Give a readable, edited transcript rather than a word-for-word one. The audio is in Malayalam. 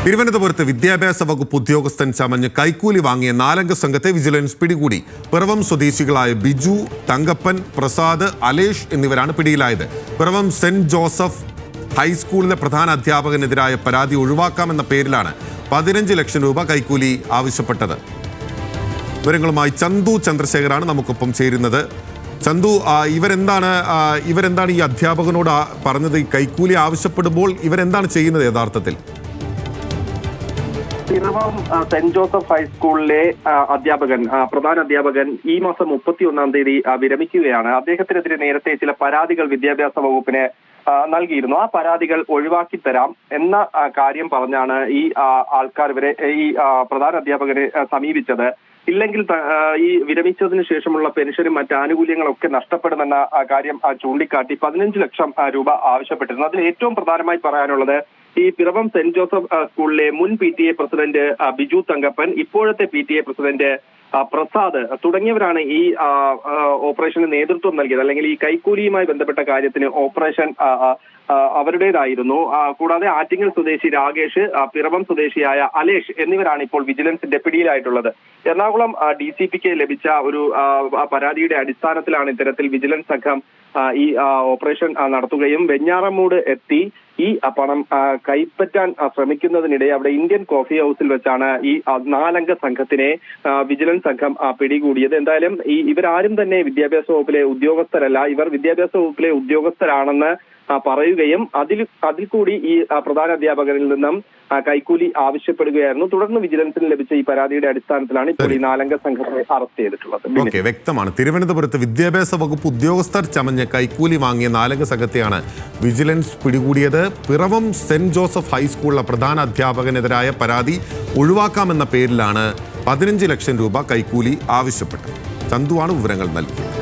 തിരുവനന്തപുരത്ത് വിദ്യാഭ്യാസ വകുപ്പ് ഉദ്യോഗസ്ഥൻ ചമഞ്ഞ് കൈക്കൂലി വാങ്ങിയ 4 അംഗ സംഘത്തെ വിജിലൻസ് പിടികൂടി. പിറവം സ്വദേശികളായ ബിജു, തങ്കപ്പൻ, പ്രസാദ്, അലേഷ് എന്നിവരാണ് പിടിയിലായത്. പിറവം സെന്റ് ജോസഫ് ഹൈസ്കൂളിലെ പ്രധാന അധ്യാപകനെതിരായ പരാതി ഒഴിവാക്കാമെന്ന പേരിലാണ് 15 ലക്ഷം രൂപ കൈക്കൂലി ആവശ്യപ്പെട്ടത്. വിവരങ്ങളുമായി ചന്തു ചന്ദ്രശേഖരാണ് നമുക്കൊപ്പം ചേരുന്നത്. ചന്തു, ഇവരെന്താണ് ഈ അധ്യാപകനോട് പറഞ്ഞത്? ഈ കൈക്കൂലി ആവശ്യപ്പെടുമ്പോൾ ഇവരെന്താണ് ചെയ്യുന്നത് യഥാർത്ഥത്തിൽ? പിറവം സെന്റ് ജോസഫ് ഹൈസ്കൂളിലെ പ്രധാന അധ്യാപകൻ ഈ മാസം 31-ാം തീയതി വിരമിക്കുകയാണ്. അദ്ദേഹത്തിനെതിരെ നേരത്തെ ചില പരാതികൾ വിദ്യാഭ്യാസ വകുപ്പിന് നൽകിയിരുന്നു. ആ പരാതികൾ ഒഴിവാക്കി തരാം എന്ന കാര്യം പറഞ്ഞാണ് ഈ ആൾക്കാർ ഈ പ്രധാന അധ്യാപകരെ സമീപിച്ചത്. ഇല്ലെങ്കിൽ ഈ വിരമിച്ചതിന് ശേഷമുള്ള പെൻഷനും മറ്റ് ആനുകൂല്യങ്ങളൊക്കെ നഷ്ടപ്പെടുമെന്ന കാര്യം ചൂണ്ടിക്കാട്ടി 15 ലക്ഷം രൂപ ആവശ്യപ്പെട്ടിരുന്നു. അതിൽ ഏറ്റവും പ്രധാനമായി പറയാനുള്ളത് ഈ പിറവം സെന്റ് ജോസഫ് സ്കൂളിലെ മുൻ PTA പ്രസിഡന്റ് ബിജു തങ്കപ്പൻ, ഇപ്പോഴത്തെ PTA പ്രസിഡന്റ് പ്രസാദ് തുടങ്ങിയവരാണ് ഈ ഓപ്പറേഷന് നേതൃത്വം നൽകിയത്. അല്ലെങ്കിൽ ഈ കൈക്കൂലിയുമായി ബന്ധപ്പെട്ട കാര്യത്തിന് ഓപ്പറേഷൻ അവരുടേതായിരുന്നു. കൂടാതെ ആറ്റിങ്ങൽ സ്വദേശി രാകേഷ്, പിറവം സ്വദേശിയായ അലേഷ് എന്നിവരാണ് ഇപ്പോൾ വിജിലൻസിന്റെ പിടിയിലായിട്ടുള്ളത്. എറണാകുളം DCPക്ക് ലഭിച്ച ഒരു പരാതിയുടെ അടിസ്ഥാനത്തിലാണ് ഇത്തരത്തിൽ വിജിലൻസ് സംഘം ഈ ഓപ്പറേഷൻ നടത്തുകയും വെഞ്ഞാറമൂട് എത്തി ഈ പണം കൈപ്പറ്റാൻ ശ്രമിക്കുന്നതിനിടെ അവിടെ ഇന്ത്യൻ കോഫി ഹൗസിൽ വെച്ചാണ് ഈ 4 അംഗ സംഘത്തിനെ വിജിലൻസ് സംഘം പിടികൂടിയത്. എന്തായാലും ഇവരാരും തന്നെ വിദ്യാഭ്യാസ വകുപ്പിലെ ഉദ്യോഗസ്ഥരല്ല, ഇവർ വിദ്യാഭ്യാസ വകുപ്പിലെ ഉദ്യോഗസ്ഥരാണെന്ന് പറയുകയും അതിൽ കൂടി ഈ പ്രധാന അധ്യാപകരിൽ നിന്നും കൈക്കൂലി ആവശ്യപ്പെടുകയായിരുന്നു. തുടർന്ന് വിജിലൻസിന് ലഭിച്ച ഈ പരാതിയുടെ അടിസ്ഥാനത്തിലാണ് ഇപ്പോൾ ഈ 4 അംഗ സംഘത്തെ അറസ്റ്റ് ചെയ്തിട്ടുള്ളത്. വ്യക്തമാണ്. തിരുവനന്തപുരത്ത് വിദ്യാഭ്യാസ വകുപ്പ് ഉദ്യോഗസ്ഥർ ചമഞ്ഞ് കൈക്കൂലി വാങ്ങിയ 4 അംഗ സംഘത്തെയാണ് വിജിലൻസ് പിടികൂടിയത്. പിറവം സെന്റ് ജോസഫ് ഹൈസ്കൂളിലെ പ്രധാന അധ്യാപകനെതിരായ പരാതി ഒഴിവാക്കാമെന്ന പേരിലാണ് 15 ലക്ഷം രൂപ കൈക്കൂലി ആവശ്യപ്പെട്ടത്. ചന്തുവാണ് വിവരങ്ങൾ നൽകിയത്.